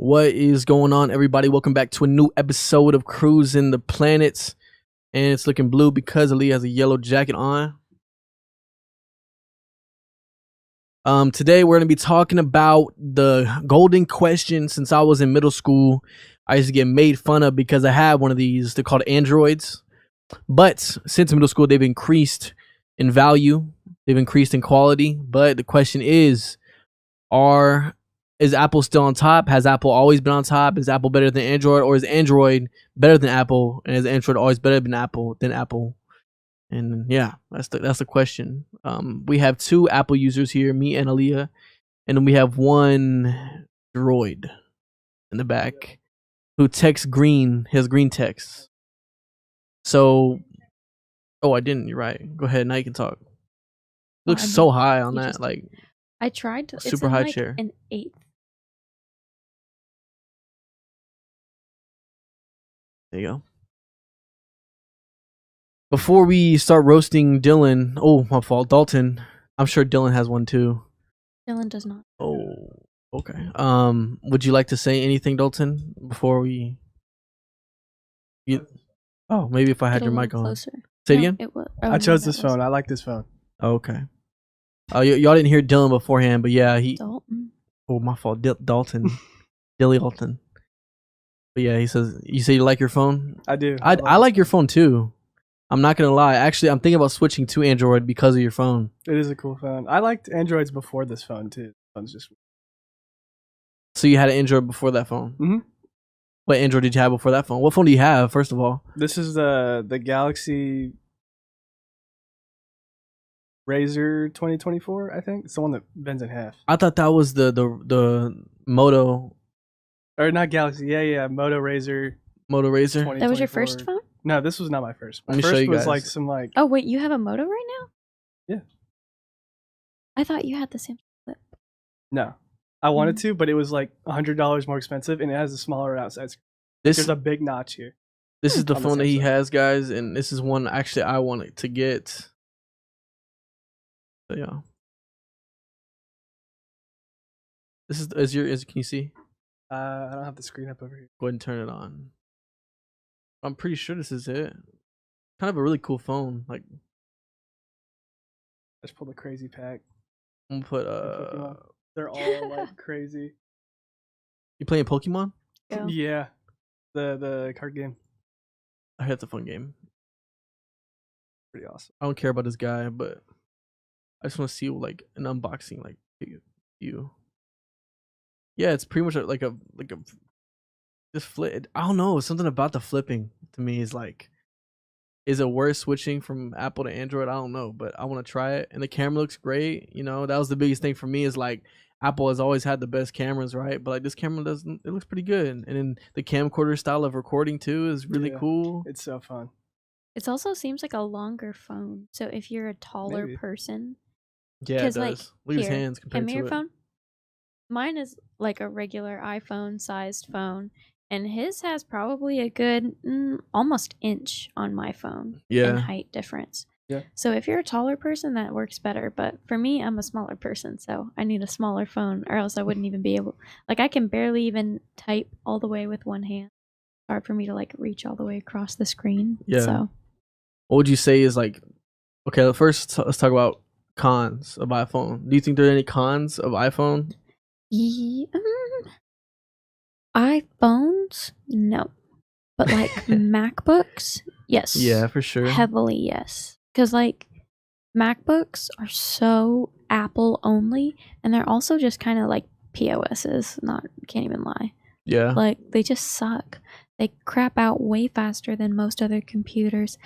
What is going on, everybody? Welcome back to a new episode of Cruisin the Planets. And it's looking blue because Ali has a yellow jacket on. Today we're going to be talking about the golden question. Since I was in middle school, I used to get made fun of because I had one of these. They're called Androids. But since middle school, they've increased in value. They've increased in quality. But the question is Apple still on top? Has Apple always been on top? Is Apple better than Android, or is Android better than Apple? And is Android always better than Apple? And yeah, that's the question. We have two Apple users here, me and Aaliyah, and then we have one droid in the back who texts green. His green text. So, I didn't. You're right. Go ahead. Now you can talk. Looks so high on that. Like, I tried to. Super high chair. An 8th. There you go. Before we start roasting Dylan, my fault, Dalton. I'm sure Dylan has one too. Dylan does not. Oh, okay. Would you like to say anything, Dalton, before we? Maybe if I had your mic on. Closer. Say it again. I chose this phone. I like this phone. Okay. Y'all didn't hear Dylan beforehand, but yeah, Dalton. Oh, my fault, Dalton. Dilly Dalton. But yeah, he says, you say you like your phone? I do. I like your phone too. I'm not going to lie. Actually, I'm thinking about switching to Android because of your phone. It is a cool phone. I liked Androids before this phone too. This phone's just... So you had an Android before that phone? Mm-hmm. What Android did you have before that phone? What phone do you have, first of all? This is the Galaxy Razr 2024, I think. It's the one that bends in half. I thought that was the Moto... Or not Galaxy. Yeah. Moto Razr. That was your first phone? No, this was not my first. My Let me show first you was guys. like some like... Oh, wait, you have a Moto right now? Yeah. I thought you had the same Flip. No. I wanted to, but it was like $100 more expensive, and it has a smaller outside screen. There's a big notch here. This is the phone that he has, guys, and this is one actually I wanted to get. So yeah. This is can you see? I don't have the screen up over here. Go ahead and turn it on. I'm pretty sure this is it. Kind of a really cool phone. Like, Just pull the crazy pack. I'm gonna put They're all like crazy. You playing Pokemon? Yeah. The card game. I heard it's a fun game. Pretty awesome. I don't care about this guy, but I just want to see like an unboxing, like you. Yeah, it's pretty much like a just flip. I don't know. Something about the flipping to me is like, is it worth switching from Apple to Android? I don't know, but I want to try it. And the camera looks great. You know, that was the biggest thing for me is like Apple has always had the best cameras, right? But like this camera doesn't. It looks pretty good. And then the camcorder style of recording too is really cool. It's so fun. It also seems like a longer phone. So if you're a taller person, yeah, it does. Like, look at his hands compared to your it. phone. Mine is like a regular iPhone sized phone, and his has probably a good almost inch on my phone in height difference. Yeah. So if you're a taller person, that works better. But for me, I'm a smaller person, so I need a smaller phone, or else I wouldn't even be able. Like, I can barely even type all the way with one hand. It's hard for me to like reach all the way across the screen. Yeah. So what would you say is like? Okay, first let's talk about cons of iPhone. Do you think there are any cons of iPhone? iPhones, no, but like MacBooks, yes. Yeah, for sure. Heavily, yes. Because like MacBooks are so Apple only, and they're also just kind of like POSs. Can't even lie. Yeah. Like, they just suck. They crap out way faster than most other computers.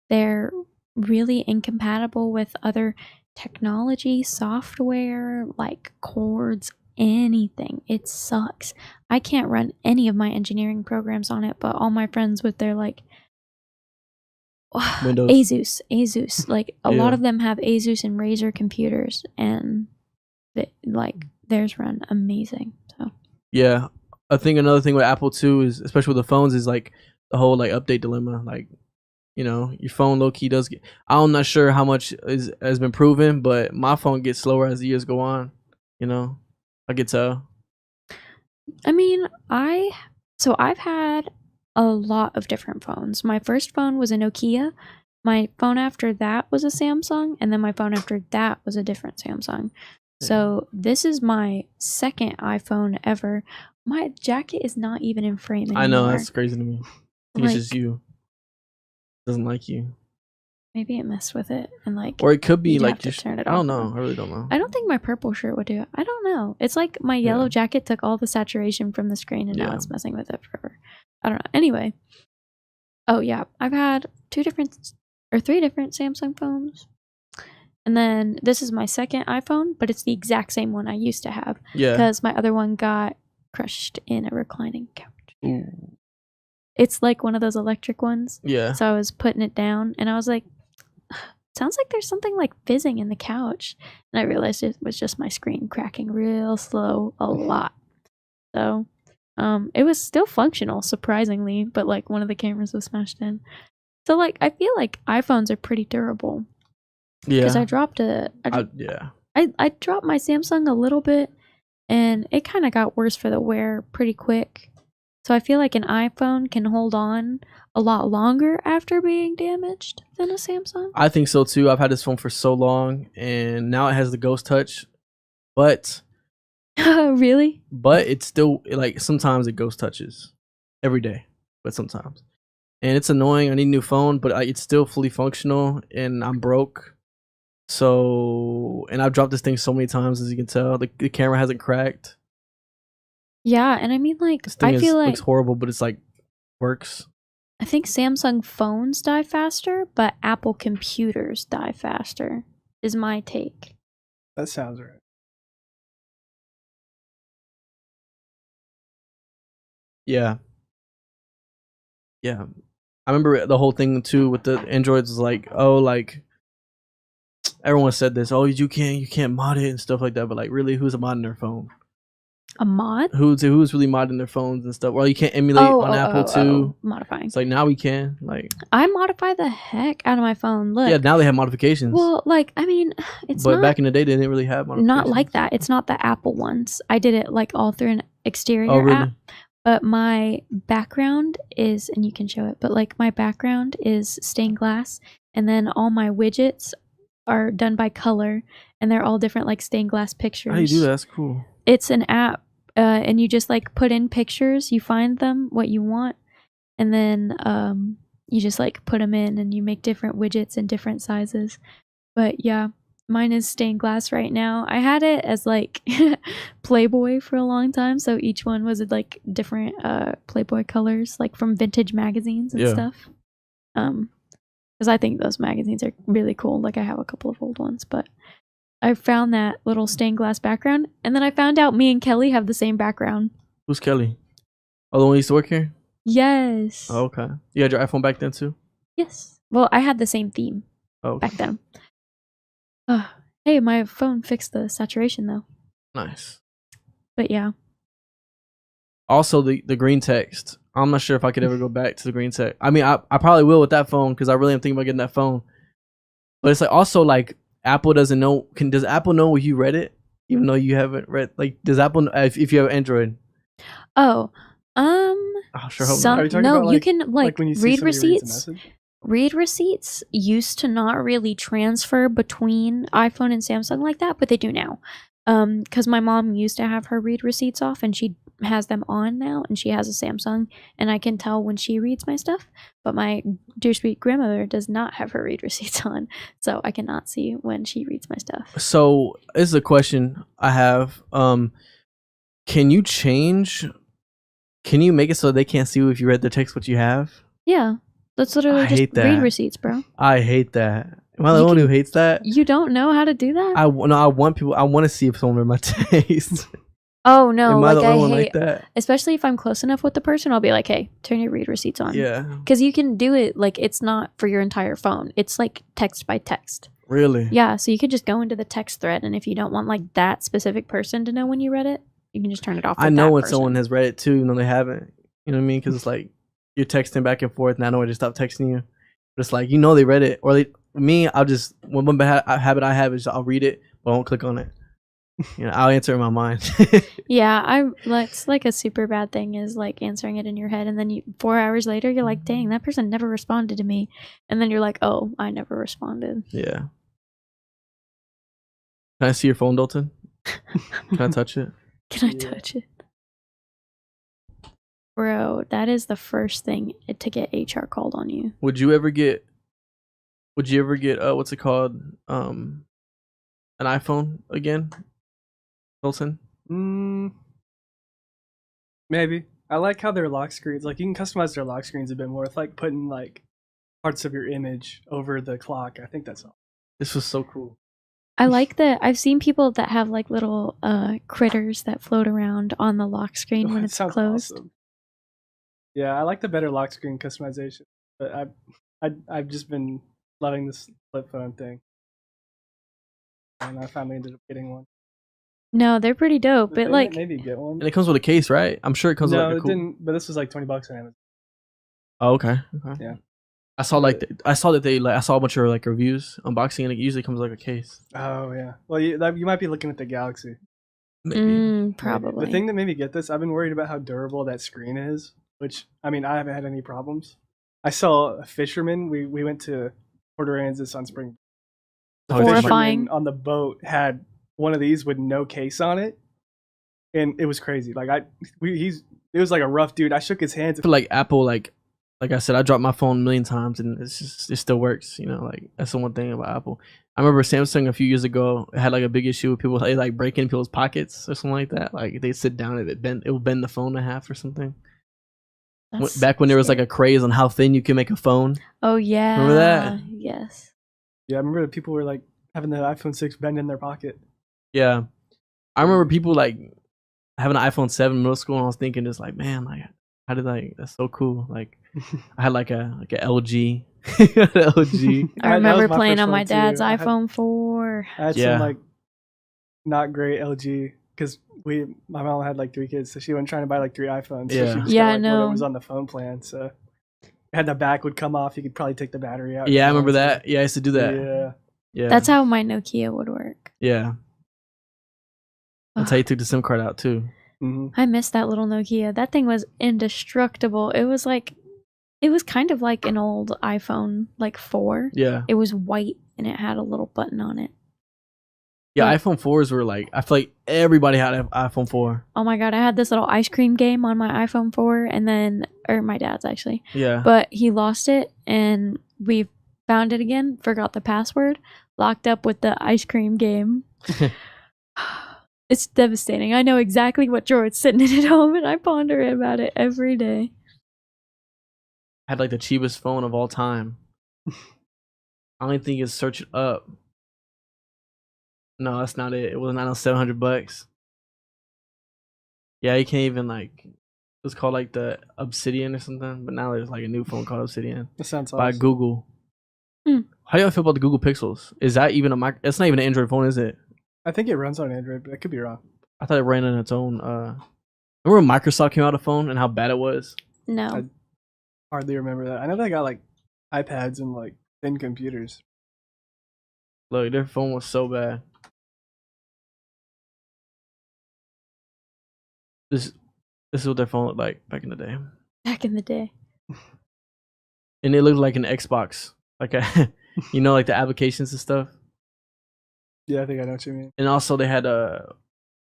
They're really incompatible with other technology, software, like cords, anything. It sucks. I can't run any of my engineering programs on it, but all my friends with their like Windows. Asus, like a lot of them have Asus and Razer computers, and theirs run amazing. So yeah, I think another thing with Apple too is, especially with the phones, is like the whole like update dilemma. Like, you know, your phone low key does get. I'm not sure how much has been proven, but my phone gets slower as the years go on. You know, I could tell. I mean, I've had a lot of different phones. My first phone was a Nokia. My phone after that was a Samsung, and then my phone after that was a different Samsung. So this is my second iPhone ever. My jacket is not even in frame anymore. I know, that's crazy to me. I think it's just you. Doesn't like you. Maybe it messed with it, and like, or it could be you'd like have to turn it I off. don't know. I really don't know. I don't think my purple shirt would do it. I don't know. It's like my yellow jacket took all the saturation from the screen, and now it's messing with it forever. I don't know. Anyway. Oh yeah, I've had 3 different Samsung phones. And then this is my second iPhone, but it's the exact same one I used to have. Yeah. Because my other one got crushed in a reclining couch. Ooh. It's like one of those electric ones. Yeah. So I was putting it down, and I was like, sounds like there's something like fizzing in the couch. And I realized it was just my screen cracking real slow a lot. So it was still functional, surprisingly, but like one of the cameras was smashed in. So like I feel like iPhones are pretty durable. Yeah. Because I dropped I dropped my Samsung a little bit, and it kind of got worse for the wear pretty quick. So I feel like an iPhone can hold on a lot longer after being damaged than a Samsung. I think so too. I've had this phone for so long, and now it has the ghost touch, but really? But it's still like sometimes it ghost touches every day, but sometimes, and it's annoying. I need a new phone, but it's still fully functional, and I'm broke. So, and I've dropped this thing so many times, as you can tell. The camera hasn't cracked. Yeah, and I mean, like, I feel like looks horrible, but it's like works. I think Samsung phones die faster, but Apple computers die faster. Is my take. That sounds right. Yeah. Yeah. I remember the whole thing too with the Androids was like, oh, like everyone said this, oh, you can't mod it and stuff like that, but like really, who's a modding their phone? A mod? Who's really modding their phones and stuff? Well, you can't emulate on Apple too. Modifying. It's like now we can. Like I modify the heck out of my phone. Look. Yeah, now they have modifications. Well, like I mean, it's but not, back in the day they didn't really have modifications. Not like that. It's not the Apple ones. I did it like all through an exterior really? app. But my background is, and you can show it, but like my background is stained glass, and then all my widgets are done by color, and they're all different like stained glass pictures. How do you do that? That's cool. It's an app, and you just like put in pictures, you find them, what you want, and then you just like put them in, and you make different widgets in different sizes. But yeah, mine is stained glass right now. I had it as like Playboy for a long time, so each one was like different Playboy colors, like from vintage magazines and stuff. Because I think those magazines are really cool. Like I have a couple of old ones, but I found that little stained glass background, and then I found out me and Kelly have the same background. Who's Kelly? Oh, the one who used to work here? Yes. Oh, okay. You had your iPhone back then too? Yes. Well, I had the same theme back then. Hey, my phone fixed the saturation though. Nice. But yeah. Also, the green text. I'm not sure if I could ever go back to the green text. I mean, I probably will with that phone because I really am thinking about getting that phone. But it's like also like Apple doesn't know. Does Apple know you read it, even though you haven't read? Like, does Apple if you have Android? Oh, I sure hope not. Are you talking no, about, like, you can like when you see read somebody reads a receipts. message? Read receipts used to not really transfer between iPhone and Samsung like that, but they do now. Because my mom used to have her read receipts off, and she has them on now, and she has a Samsung, and I can tell when she reads my stuff. But my dear sweet grandmother does not have her read receipts on, so I cannot see when she reads my stuff. So this is a question I have. Can you change? Can you make it so they can't see if you read the text what you have? Yeah. That's literally just read receipts, bro. I hate that. Am I the one who hates that? You don't know how to do that? I want to see if someone read my text. Oh no! Am I the like only I one hate, like that? Especially if I'm close enough with the person, I'll be like, "Hey, turn your read receipts on." Yeah. Because you can do it like it's not for your entire phone. It's like text by text. Really? Yeah. So you could just go into the text thread, and if you don't want like that specific person to know when you read it, you can just turn it off. I know when someone has read it too, even though they haven't. You know what I mean? Because it's like you're texting back and forth, and I know I just stop texting you. But it's like they read it, or me. I'll just one habit I have is I'll read it, but I won't click on it. You know, I'll answer in my mind. Yeah, it's like a super bad thing is like answering it in your head, and then 4 hours later you're like, dang, that person never responded to me, and then you're like, oh, I never responded. Yeah. Can I see your phone, Dalton? Can I touch it? Can I touch it? Bro, that is the first thing to get HR called on you. Would you ever get what's it called? An iPhone again, Dalton? Maybe. I like how their lock screens, like you can customize their lock screens a bit more. It's like putting like parts of your image over the clock. I think that's all. This was so cool. I like that. I've seen people that have like little critters that float around on the lock screen when it's closed. Awesome. Yeah, I like the better lock screen customization. But I've just been loving this flip phone thing, and I finally ended up getting one. No, they're pretty dope. But like, maybe get one. And it comes with a case, right? I'm sure it comes with like a cool... it didn't. But this was like $20 on Amazon. Oh, okay. Yeah. I saw a bunch of like reviews unboxing, and it usually comes like a case. Oh yeah. Well, you might be looking at the Galaxy. Maybe. Probably. The thing that made me get this, I've been worried about how durable that screen is. Which I mean, I haven't had any problems. I saw a fisherman. We went to Port Aransas on spring. The Horrifying. fisherman on the boat had one of these with no case on it, and it was crazy. Like it was like a rough dude. I shook his hands. I feel like Apple, like I said, I dropped my phone a million times, and it still works. You know, like that's the one thing about Apple. I remember Samsung a few years ago had like a big issue with people like breaking people's pockets or something like that. Like they sit down and it would bend the phone in half or something. Back when there was like a craze on how thin you can make a phone. Oh yeah. Remember that? Yes. Yeah, I remember that people were like having the iPhone 6 bend in their pocket. Yeah. I remember people like having an iPhone 7 in middle school, and I was thinking just like, man, like how did that's so cool. Like I had like a LG. LG. I remember playing on my dad's iPhone 4. I had some like not great LG because my mom had like 3 kids, so she wasn't trying to buy like 3 iPhones. Yeah. So she just got, like, whatever was on the phone plan. So had the back would come off, you could probably take the battery out. Yeah, I remember that. Yeah, I used to do that. Yeah. That's how my Nokia would work. Yeah. That's how you took the SIM card out too. Mm-hmm. I missed that little Nokia. That thing was indestructible. It was kind of like an old iPhone, like 4. Yeah. It was white and it had a little button on it. Yeah, iPhone 4s were like, I feel like everybody had an iPhone 4. Oh my god, I had this little ice cream game on my iPhone 4, and then, or my dad's actually. Yeah. But he lost it, and we found it again, forgot the password, locked up with the ice cream game. It's devastating. I know exactly what drawer it's sitting in at home, and I ponder about it every day. I had like the cheapest phone of all time. I only think it's search it up. No, that's not it. It was not on $700. Yeah, you can't even like. It was called like the Obsidian or something, but now there's like a new phone called Obsidian. That sounds by awesome. Google. How do y'all feel about the Google Pixels? Is that even It's not even an Android phone, is it? I think it runs on Android, but I could be wrong. I thought it ran on its own. Remember when Microsoft came out with a phone and how bad it was? No. I hardly remember that. I know they got like iPads and like thin computers. Look, their phone was so bad. This is what their phone looked like back in the day. Back in the day. And it looked like an Xbox. Like you know, like the applications and stuff. Yeah, I think I know what you mean. And also they had a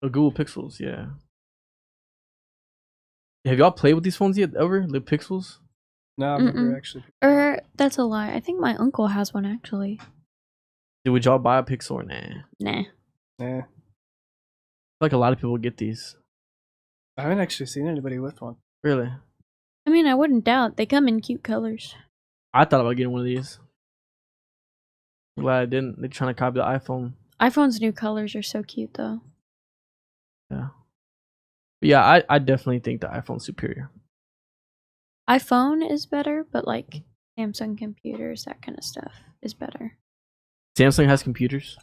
Google Pixels, yeah. Have y'all played with these phones yet ever? The Pixels? No, I've never actually. That's a lie. I think my uncle has one actually. Dude, would y'all buy a Pixel or nah? Nah. Yeah. I feel like a lot of people get these. I haven't actually seen anybody with one. Really? I mean, I wouldn't doubt. They come in cute colors. I thought about getting one of these. I'm glad I didn't. They're trying to copy the iPhone. iPhone's new colors are so cute, though. Yeah. But yeah, I definitely think the iPhone's superior. iPhone is better, but like Samsung computers, that kind of stuff is better. Samsung has computers?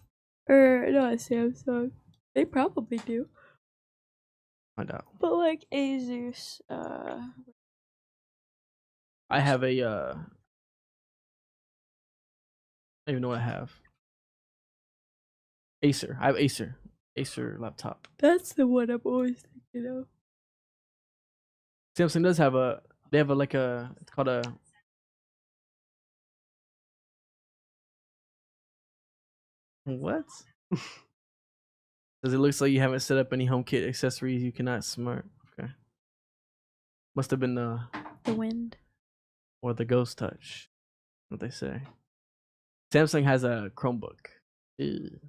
Not Samsung. They probably do. Find out. But like Asus, I have a I don't even know what I have. Acer. I have Acer. Acer laptop. That's the one I'm always thinking of. Samsung does have a. They have a like a. It's called a. What? Because it looks like you haven't set up any HomeKit accessories. You cannot smart. Okay. Must have been the wind or the Ghost Touch. What they say. Samsung has a Chromebook. Ew.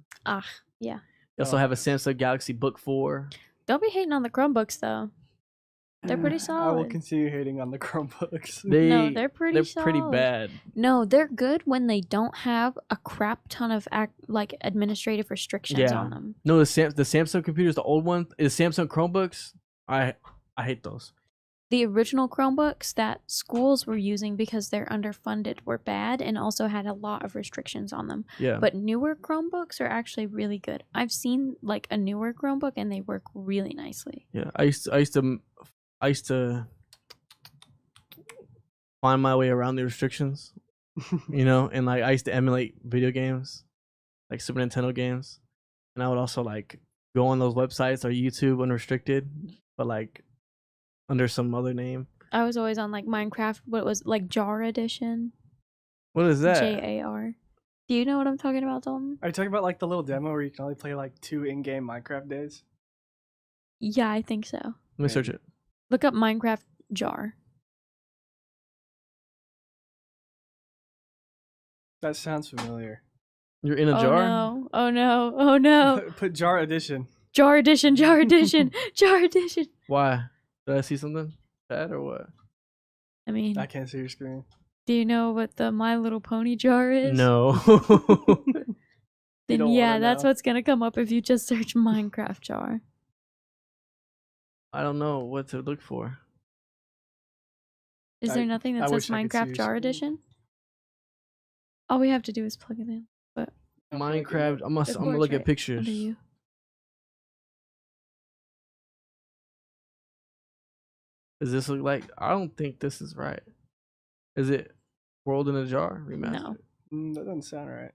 Yeah. They also have a Samsung Galaxy Book 4. Don't be hating on the Chromebooks though. They're pretty solid. I will continue hating on the Chromebooks. They're pretty solid. Pretty bad. No, they're good when they don't have a crap ton of administrative restrictions on them. No, the Samsung computers, the old one, is Samsung Chromebooks. I hate those. The original Chromebooks that schools were using because they're underfunded were bad and also had a lot of restrictions on them. Yeah. But newer Chromebooks are actually really good. I've seen like a newer Chromebook and they work really nicely. Yeah, I used to find my way around the restrictions, and like I used to emulate video games, like Super Nintendo games, and I would also like go on those websites or YouTube unrestricted, but like under some other name. I was always on like Minecraft. What was like Jar Edition? What is that? JAR. Do you know what I'm talking about, Dalton? Are you talking about like the little demo where you can only play like 2 in-game Minecraft days? Yeah, I think so. Let me search it. Look up Minecraft Jar. That sounds familiar. You're in a jar? No. Oh no. Oh no. Put Jar Edition. Jar Edition. Jar Edition. Jar Edition. Why? Did I see something bad or what? I mean, I can't see your screen. do you know what the My Little Pony jar is? No. Then yeah, that's what's gonna come up if you just search Minecraft jar. I don't know what to look for. Is there nothing that says Minecraft Jar Edition? All we have to do is plug it in. But Minecraft. I'm gonna look at pictures. Under you. Does this look like? I don't think this is right. Is it World in a Jar remastered? No. That doesn't sound right.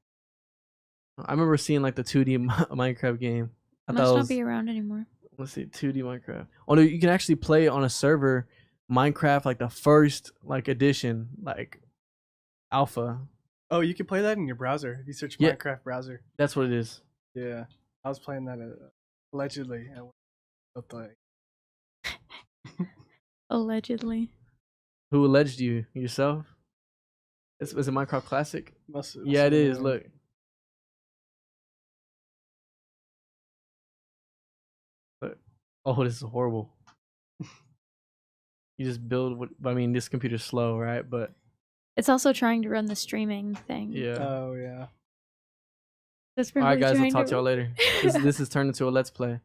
I remember seeing like the 2D Minecraft game. I Must not be around anymore. Let's see, 2D Minecraft. Oh no, you can actually play on a server Minecraft like the first like edition, like alpha. Oh, you can play that in your browser if you search Yeah. Minecraft browser. That's what it is. Yeah, I was playing that allegedly. Allegedly. Who alleged you? Yourself? Is it Minecraft Classic? Yeah, it is. Look. Oh, this is horrible. You just build what I mean, this computer's slow, right? But it's also trying to run the streaming thing. Yeah. Oh yeah. That's alright, guys, I'll talk to y'all later. This has turned into a let's play.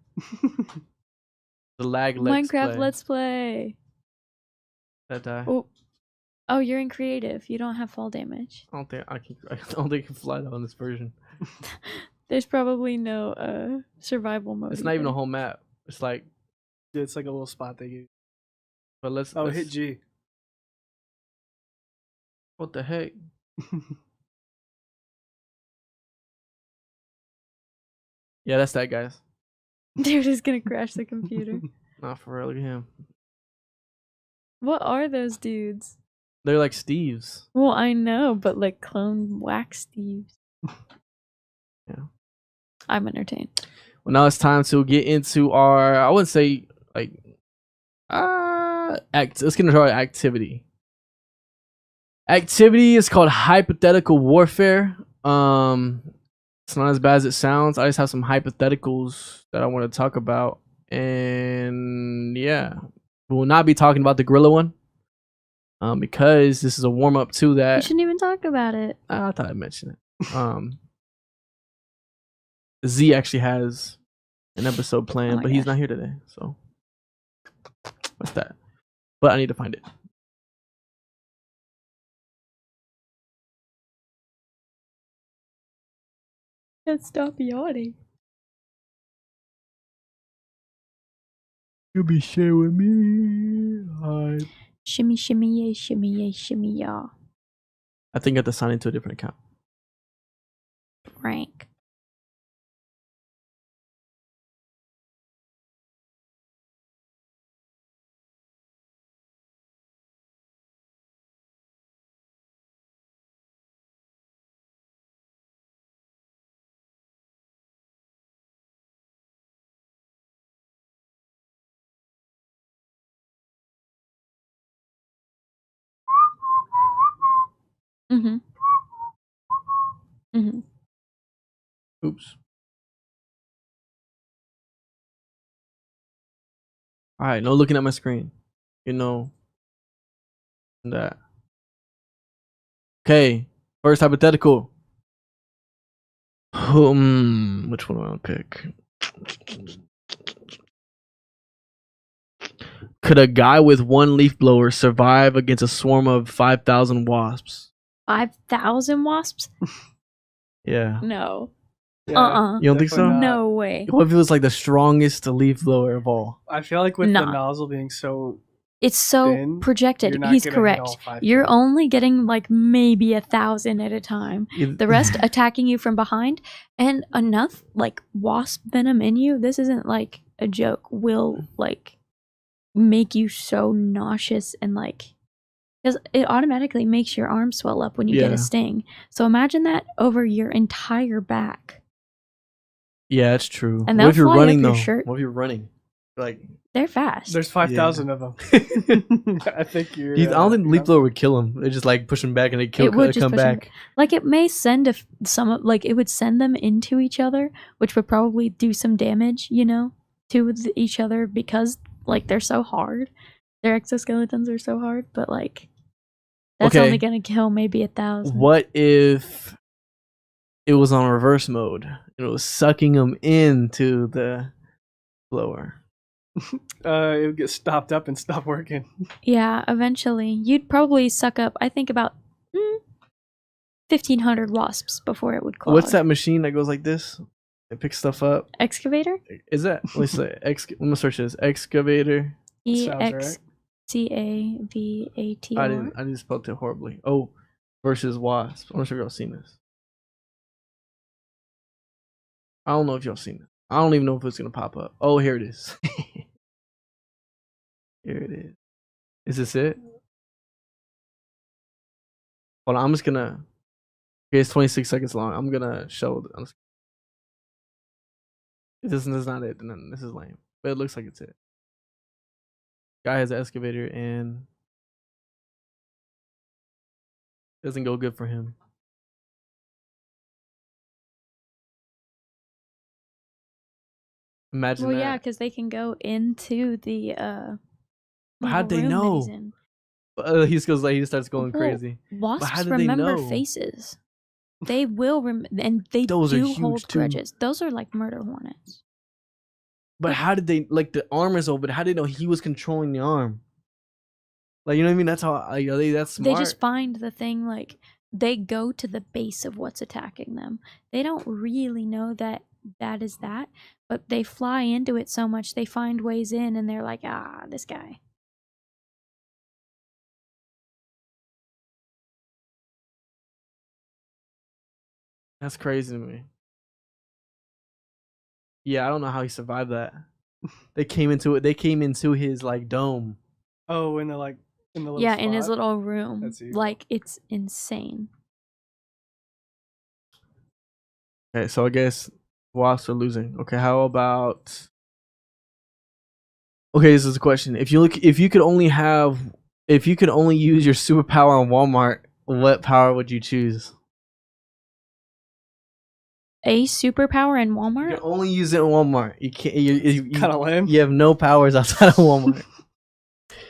The lag Minecraft Let's Play. That die. Oh, you're in creative. You don't have fall damage. I don't think I can fly that on this version. There's probably no survival mode. It's not even a whole map. It's like it's like a little spot they give. But let's hit G. What the heck? Yeah, that's that, guys. Dude is gonna crash the computer. Nah, for real, look at him. What are those dudes? They're like Steves. Well, I know, but like clone wax Steves. Yeah. I'm entertained. Well, now it's time to get into our, I wouldn't say like, let's get into our activity. Activity is called hypothetical warfare. It's not as bad as it sounds. I just have some hypotheticals that I want to talk about. And yeah, we will not be talking about the gorilla one. Because this is a warm up to that. You shouldn't even talk about it. I thought I'd mention it. Z actually has an episode planned, but he's not here today. So what's that? But I need to find it. Can't stop yawning. You'll be sharing with me. Hi. Shimmy, shimmy, yay, shimmy, yay, shimmy, y'all. I think I have to sign into a different account. Rank. Mm-hmm. Mm-hmm. Oops. All right, no looking at my screen. You know that. Okay, first hypothetical. Which one do I want to pick? Could a guy with one leaf blower survive against a swarm of 5,000 wasps? 5,000 wasps? Yeah. No. Yeah, You don't think so? definitely not. No way. What if it was like the strongest leaf blower of all? I feel like with Nah. the nozzle being so It's so Then projected. you're not He's gonna hit correct. all 5 You're people. only getting like maybe 1,000 at a time. The rest attacking you from behind, and enough like wasp venom in you. This isn't like a joke. Will like make you so nauseous and like because it automatically makes your arms swell up when you get Yeah. a sting. So imagine that over your entire back. Yeah, that's true. And What they'll if you're fly up running your though? shirt. What if you're running? Like, They're fast. There's 5,000 of them. I think you're. I don't think you're leaf not- blower would kill him. They just like push him back and they It would just come push 'em back. Like it may send it would send them into each other, which would probably do some damage, to each other because like they're so hard. Their exoskeletons are so hard, but like that's Okay. only gonna kill maybe 1,000. What if it was on reverse mode? It was sucking them into the blower. It would get stopped up and stop working. Yeah, eventually you'd probably suck up. I think about 1,500 wasps before it would clog. What's that machine that goes like this? It picks stuff up. Excavator? Is that? Let me say. Let me search this. Excavator. Sounds EXCAVATOR. I just spelled it horribly. Oh, versus wasp. I'm not sure if y'all seen this. I don't know if y'all seen it. I don't even know if it's gonna pop up. Oh, here it is. Here it is. Is this it? Hold on, I'm just gonna. Okay, it's 26 seconds long. I'm gonna show. This is not it. Then this is lame. But it looks like it's it. Guy has an excavator and doesn't go good for him. Imagine Well, that. yeah, because they can go into the How'd they room that know? he's in. He just goes like he starts going Well, crazy. Wasps how did they remember know? faces. They will and they Those are do huge, hold too. grudges. Those are like murder hornets. But how did they like the arm is open? How did they know he was controlling the arm? Like, you know what I mean? That's how that's smart. They just find the thing like they go to the base of what's attacking them. They don't really know that is that, but they fly into it so much they find ways in and they're like, this guy. That's crazy to me. Yeah, I don't know how he survived that. They came into it. They came into his like dome. Oh, in the little Yeah, in his spot? little room. That's evil. Like it's insane. Okay, so I guess wasps are losing. Okay, how about? Okay, this is a question. If you could only use your superpower on Walmart, what power would you choose? A superpower in You Walmart? can only use it in Walmart. You can't. You Kind of lame. you have no powers outside of Walmart.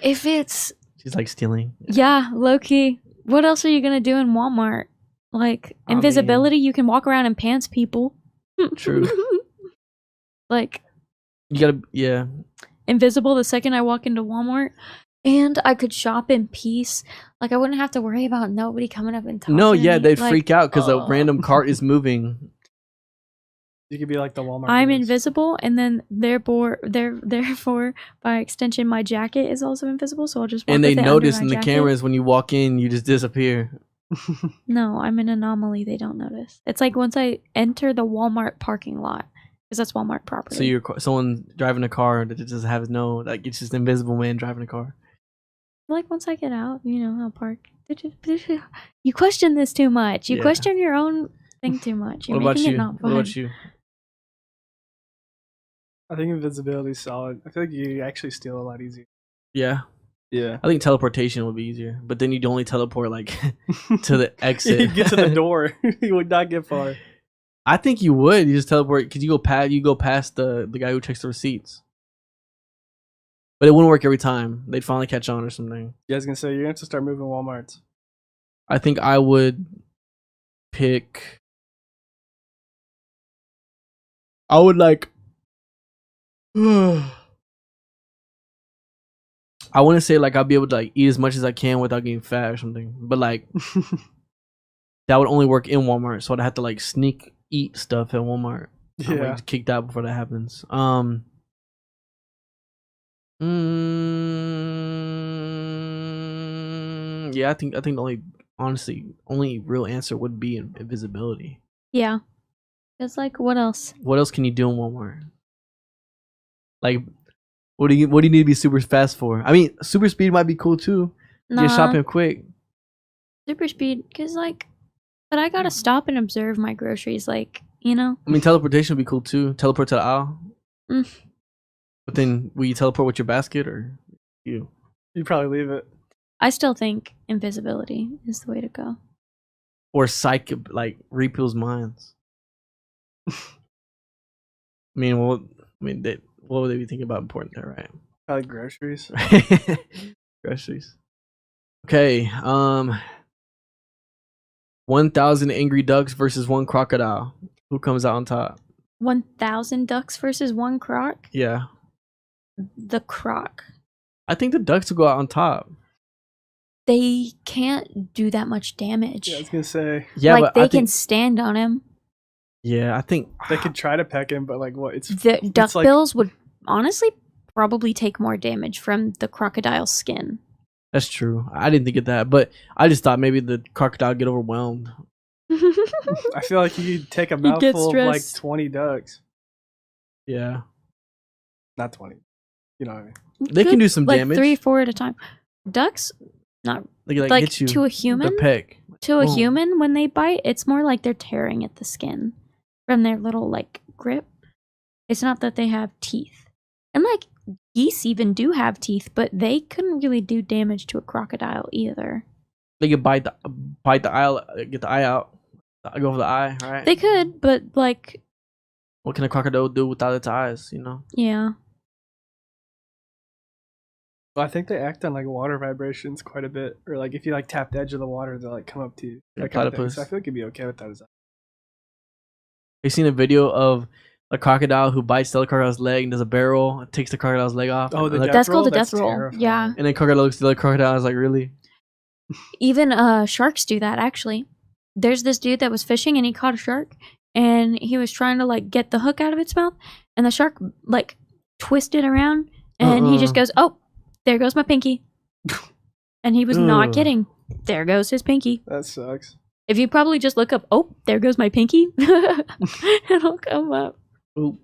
If it's She's like stealing. yeah, low key. What else are you gonna do in Walmart? Like I invisibility, you can walk around and pants people. True. Like You gotta, yeah. invisible the second I walk into Walmart. And I could shop in peace. Like I wouldn't have to worry about nobody coming up and talking. No, to yeah, me. they'd Like, freak out because a random cart is moving. You could be like the Walmart. I'm dudes. invisible, and then therefore by extension, my jacket is also invisible. So I'll just walk And they with it under notice my in the jacket. cameras when you walk in, you just disappear. No, I'm an anomaly. They don't notice. It's like once I enter the Walmart parking lot, because that's Walmart property. So you're someone driving a car that just has no, like, it's just invisible man driving a car. like once I get out, I'll park. You question this too much. You Yeah. question your own thing too much. You're What about making you? it not What fun. about you? I think invisibility is solid. I feel like you actually steal a lot easier. Yeah. Yeah. I think teleportation would be easier, but then you'd only teleport like to the exit. You'd get to the door. You would not get far. I think you would. You just teleport because you go past the guy who checks the receipts. But it wouldn't work every time. They'd finally catch on or something. Yeah, I was gonna say you're gonna have to start moving Walmarts. I think I would pick. I would like. I want to say like I'll be able to like eat as much as I can without getting fat or something. But like that would only work in Walmart, so I'd have to like sneak eat stuff at Walmart. I'm Yeah. like kicked out before that happens. Yeah, I think the only real answer would be invisibility. Yeah. It's like, what else? What else can you do in Walmart? Like, what do you need to be super fast for? I mean, super speed might be cool too. Nah, Get shopping quick. super speed, because, like, but I gotta stop and observe my groceries, like, you know? I mean, teleportation would be cool too. Teleport to the aisle. Mm. But then, will you teleport with your basket or you? You'd probably leave it. I still think invisibility is the way to go. Or psych, like, read people's minds. I mean, what would they be thinking about important there, right? Probably groceries. Groceries. Okay, 1,000 angry ducks versus one crocodile. Who comes out on top? 1,000 ducks versus one croc? Yeah. The croc. I think the ducks will go out on top. They can't do that much damage. Yeah, I was gonna say Yeah, like, but they I can think, stand on him. yeah, I think they could try to peck him, but like what? It's The duck like- bills would honestly probably take more damage from the crocodile's skin. that's true. I didn't think of that, but I just thought maybe the crocodile would get overwhelmed. I feel like you could take a You get mouthful of like stressed. 20 ducks. Yeah, Not 20. You know what I mean? they can do some like damage. 3 or 4 at a time. Ducks, not They can, like hit you to a with human. their peck. To a Boom. human, when they bite, it's more like they're tearing at the skin from their little like grip. It's not that they have teeth. And like geese even do have teeth, but they couldn't really do damage to a crocodile either. They can bite the eye, get the eye out, go for the eye. Right? They could, but like, What can a crocodile do without its eyes? You know. yeah. Well, I think they act on like water vibrations quite a bit, or like if you like tap the edge of the water, they'll like come up to you. Yeah, That kind of thing. platypus. So I feel like it'd be okay with that. You seen a video of a crocodile who bites the other crocodile's leg and does a barrel, takes the crocodile's leg off. Oh, and the like- death That's called roll? a death That's roll. terrifying. Yeah. and then crocodile looks at the other crocodile and is like, really? Even sharks do that actually. There's this dude that was fishing and he caught a shark and he was trying to like get the hook out of its mouth and the shark like twisted around and he just goes, "Oh, there goes my pinky." And he was not Ugh. kidding. There goes his pinky. That sucks. If you probably just look up, "Oh, there goes my pinky," it'll come up. Oop.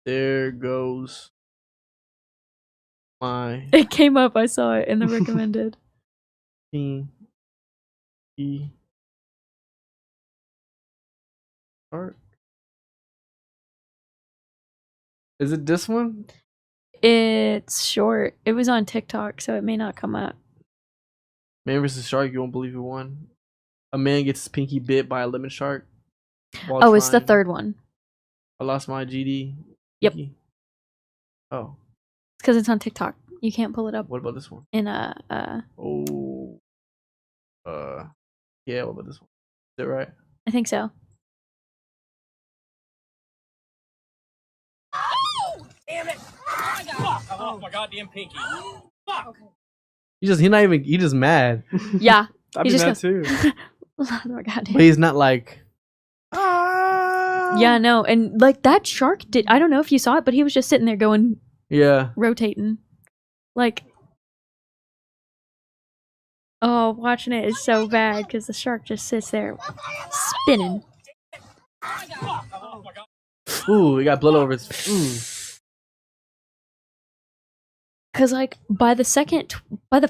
There goes my It came up. I saw it in the recommended. pinky. Art. Is it this one? It's short. It was on TikTok, so it may not come up. Man versus shark. You won't believe who won. A man gets his pinky bit by a lemon shark. while Oh, it's the trying- third one. I lost my GD. Yep. pinky. Oh, It's because it's on TikTok. You can't pull it up what about this one? in a. Oh. Yeah. What about this one? Is it right? I think so. Damn it! Fuck! I lost my goddamn pinky. Fuck! He's just mad. Yeah. I'd He be just mad goes- too. Oh my god. But he's not like. Ah. Yeah, no, and like that shark did. I don't know if you saw it, but he was just sitting there going, Yeah. rotating, like. Oh, watching it is so bad because the shark just sits there, spinning. Fuck! I lost my god. Ooh, he got blood over his. Ooh. Cause like by the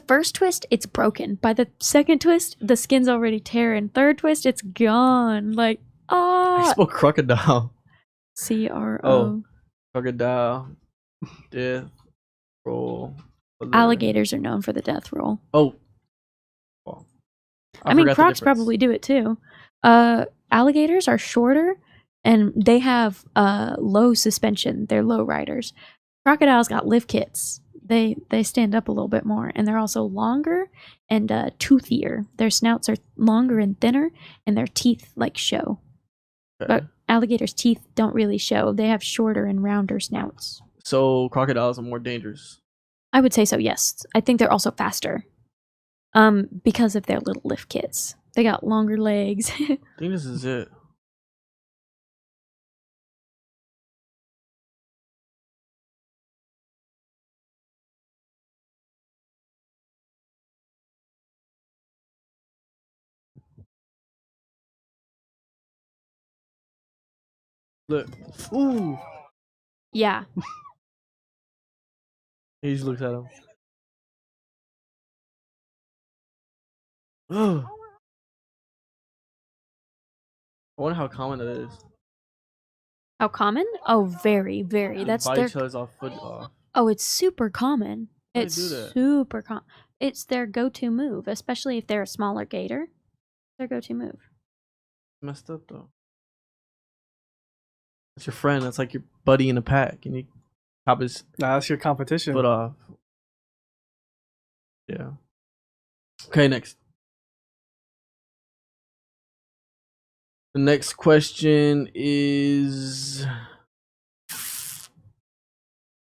first twist, it's broken. By the second twist, the skin's already tearing. Third twist, it's gone. Like I ah, spelled crocodile. CRO. Oh. Crocodile. Death. Roll. Alligators are known for the death roll. Oh. Well, I mean, forgot the crocs difference. probably do it too. Alligators are shorter and they have low suspension. They're low riders. Crocodiles got lift kits. They stand up a little bit more, and they're also longer and toothier. Their snouts are longer and thinner, and their teeth like show. Okay. But alligators' teeth don't really show. They have shorter and rounder snouts. So crocodiles are more dangerous. I would say so, yes. I think they're also faster. Because of their little lift kits. They got longer legs. I think this is it. Look. Ooh. Yeah. He just looks at him. I wonder how common that is. How common? Oh, very, very. That's bite their. each other's off foot off. Oh, it's super common. Why It's do that? super common. It's their go-to move, especially if they're a smaller gator. Their go-to move. Messed up though. That's your friend. That's like your buddy in a pack, and you chop his Nah, that's your competition. foot off. Yeah. Okay, next. The next question is: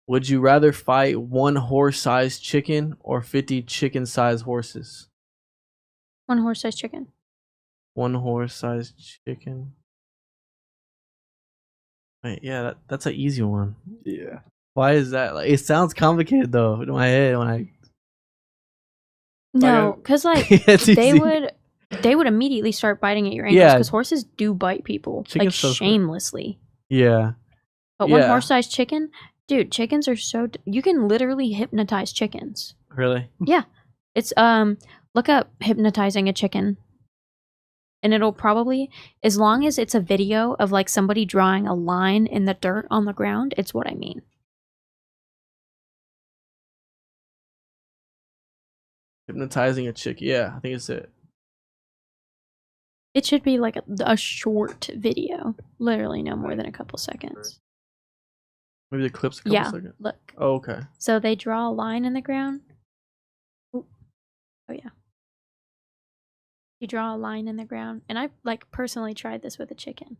would you rather fight one horse-sized chicken or 50 chicken-sized horses? One horse-sized chicken. One horse-sized chicken. Wait, yeah, that's an easy one. Yeah. Why is that? Like, it sounds complicated though in my head when I. No, because like It's they easy. would immediately start biting at your ankles Yeah. because horses do bite people like Chicken's so good. shamelessly. Yeah. But one Yeah. horse-sized chicken, dude, chickens are so you can literally hypnotize chickens. Really? Yeah. It's look up hypnotizing a chicken. And it'll probably, as long as it's a video of like somebody drawing a line in the dirt on the ground, it's what I mean. Hypnotizing a chick. Yeah, I think it's it. It should be like a short video, literally no more than a couple seconds. Maybe the clip's a couple Yeah, seconds. look. Oh, okay. So they draw a line in the ground. Oh yeah. You draw a line in the ground, and I like personally tried this with a chicken.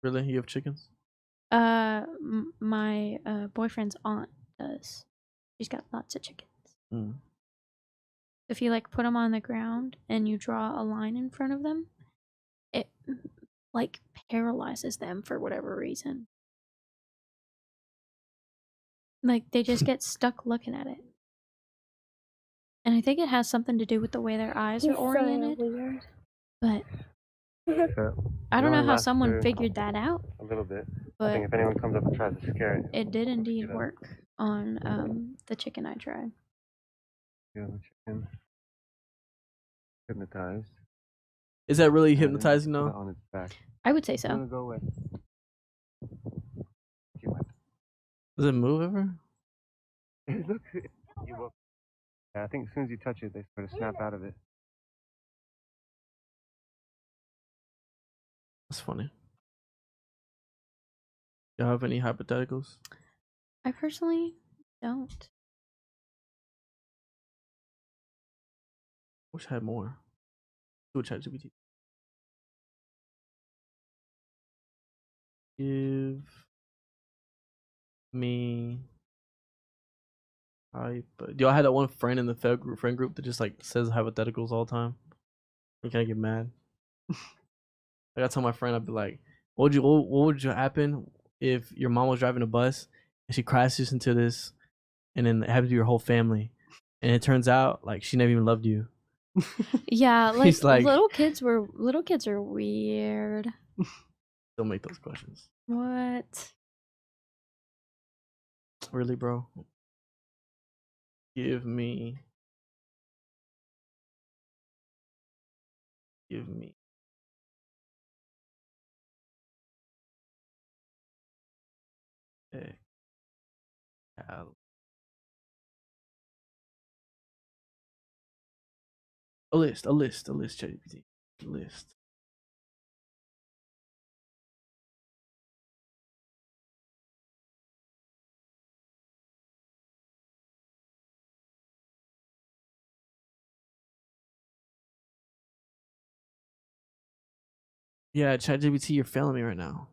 Really? You have chickens? My boyfriend's aunt does. She's got lots of chickens. Mm. If you like put them on the ground and you draw a line in front of them, it like paralyzes them for whatever reason. Like they just get stuck looking at it. And I think it has something to do with the way their eyes are oriented. Weird. But I don't know how someone figured that out. A little bit. I But think if anyone comes up and tries to scare it, it did indeed work on the chicken I tried. the chicken hypnotized. Is that really and then hypnotizing put it though? on its back. I would say It's gonna so. go away. You went. Does it move ever? Look, you will. Yeah, I think as soon as you touch it, they sort of snap out of it. That's funny. Y'all have any hypotheticals? I personally don't. Wish I had more. Do a ChatGPT. Give me do y'all have that one friend in the friend group that just like says hypotheticals all the time? You kind of get mad. Like I tell my friend, I'd be like, what would you happen if your mom was driving a bus and she crashes into this, and then it happens to your whole family, and it turns out like she never even loved you. Yeah, He's like- little kids are weird. Don't make those questions. What? Really, bro? Give me a A list. ChatGPT. List. Yeah, ChatGPT, you're failing me right now.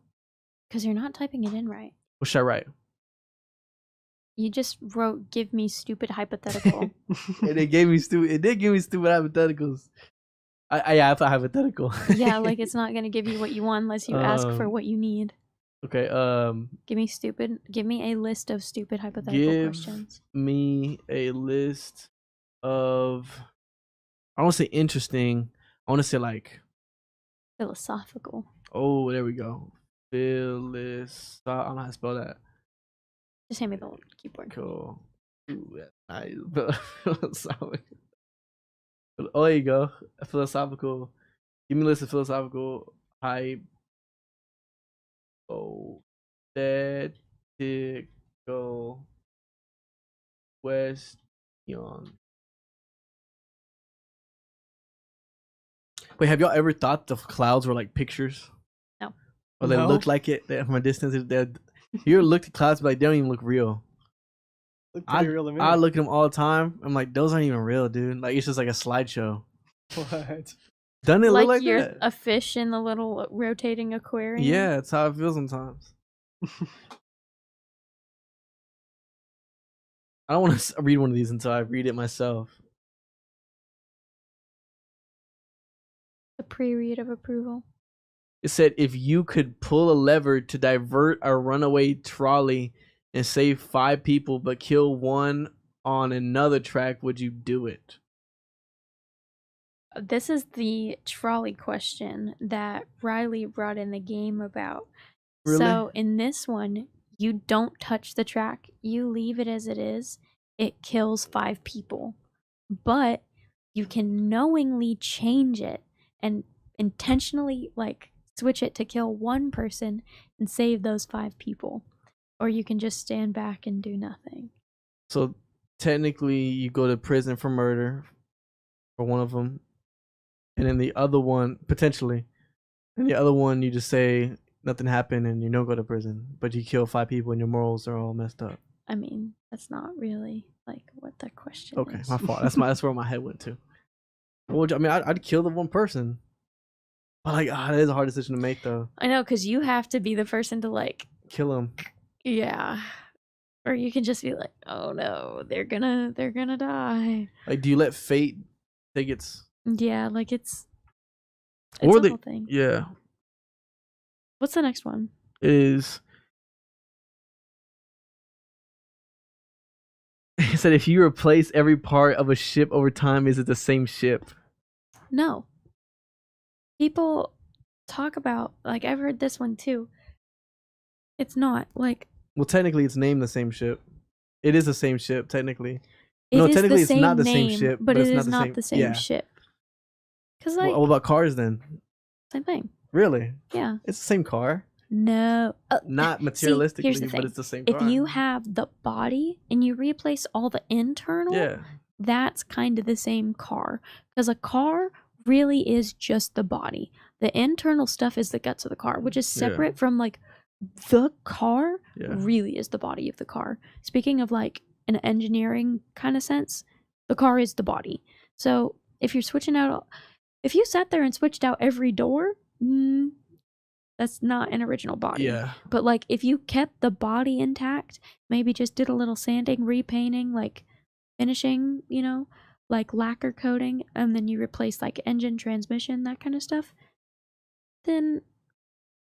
Because you're not typing it in right. What should I write? You just wrote, "Give me stupid hypothetical." And it gave me stupid. It did give me stupid hypotheticals. I put hypothetical. Yeah, like it's not gonna give you what you want unless you ask for what you need. Okay. Give me a list of stupid hypothetical Give questions. me a list of. I don't want to say interesting. I want to say like. Philosophical. Oh, there we go. I don't know how to spell that. Just hand me the keyboard. Cool. Ooh, nice. Philosophical. Oh, there you go. Philosophical. Give me a list of philosophical hypothetical questions. Wait, have y'all ever thought the clouds were like pictures? No. Or they No. look like it from a distance? You ever looked at clouds, but like, they don't even look real. Look pretty real to me. I look at them all the time. I'm like, those aren't even real, dude. Like, it's just like a slideshow. What? Doesn't it look like you're that? a fish in the little rotating aquarium. Yeah, it's how it feels sometimes. I don't want to read one of these until I read it myself. The pre-read of approval. It said, if you could pull a lever to divert a runaway trolley and save 5 people but kill one on another track, would you do it? This is the trolley question that Riley brought in the game about. Really? So in this one, you don't touch the track. You leave it as it is. It kills 5 people. But you can knowingly change it and intentionally like switch it to kill 1 person and save those 5 people. Or you can just stand back and do nothing. So technically, you go to prison for murder for one of them. And then the other one, potentially. And the other one, you just say nothing happened and you don't go to prison. But you kill 5 people and your morals are all messed up. I mean, that's not really like what the question Okay, is. my fault. That's where my head went to. I'd kill the one person. But like, that is a hard decision to make, though. I know, because you have to be the person to like Kill him. yeah. Or you can just be like, oh no, they're gonna die. Like, do you let fate take its? Yeah, like it's Or a the whole thing. yeah What's the next one? is. He said, if you replace every part of a ship over time, is it the same ship? No. People talk about like I've heard this one too. It's not like Well, technically, it's named the same ship. It is the same ship, technically. it No, is technically, the it's same not the name, same ship, but but it it's is not the same yeah. ship. Cause like Well, what about cars then? same thing. Really? Yeah. It's the same car. No. Not See, materialistically, here's the but thing. it's the same If car. you have the body and you replace all the internal, Yeah. that's kind of the same car. Because a car really is just the body. The internal stuff is the guts of the car, which is separate from like the car really is the body of the car. Speaking of like an engineering kind of sense, the car is the body. So if you're switching out, if you sat there and switched out every door, that's not an original body. Yeah. But like if you kept the body intact, maybe just did a little sanding, repainting, like finishing, you know, like lacquer coating, and then you replace like engine, transmission, that kind of stuff, then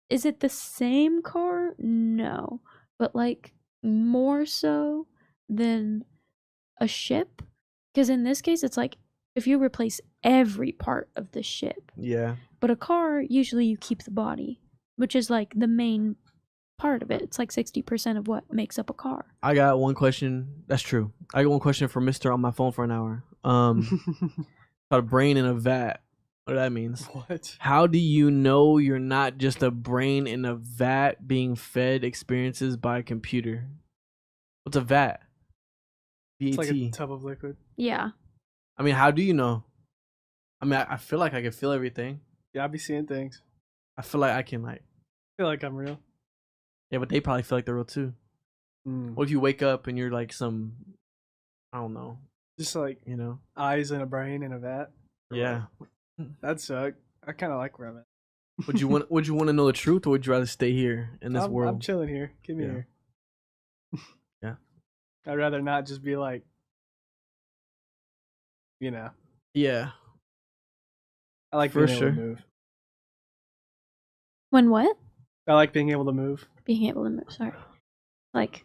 is it the same car? No. But like more so than a ship? Because in this case, it's like if you replace every part of the ship. Yeah. But a car, usually you keep the body, which is like the main part of it. It's like 60% of what makes up a car. I got one question. That's true. I got one question for Mr. on my phone for an hour. About a brain in a vat. What that means? What? How do you know you're not just a brain in a vat being fed experiences by a computer? What's a vat? It's like a VAT. tub of liquid. Yeah. I mean, how do you know? I mean, I feel like I can feel everything. Yeah, I be seeing things. I feel like I can like. I feel like I'm real. Yeah, but they probably feel like they're real too. What if you wake up and you're like some, I don't know, Just like you know? eyes and a brain in a vat. Yeah. That'd suck. I kind of like where I'm at. Would you want? Would you want to know the truth, or would you rather stay here in this I'm world? chilling here. Give me Yeah. here. Yeah. I'd rather not just be like, you know. Yeah. I like For being able sure. to move. When what? I like being able to move. Being able to move. Sorry. Like.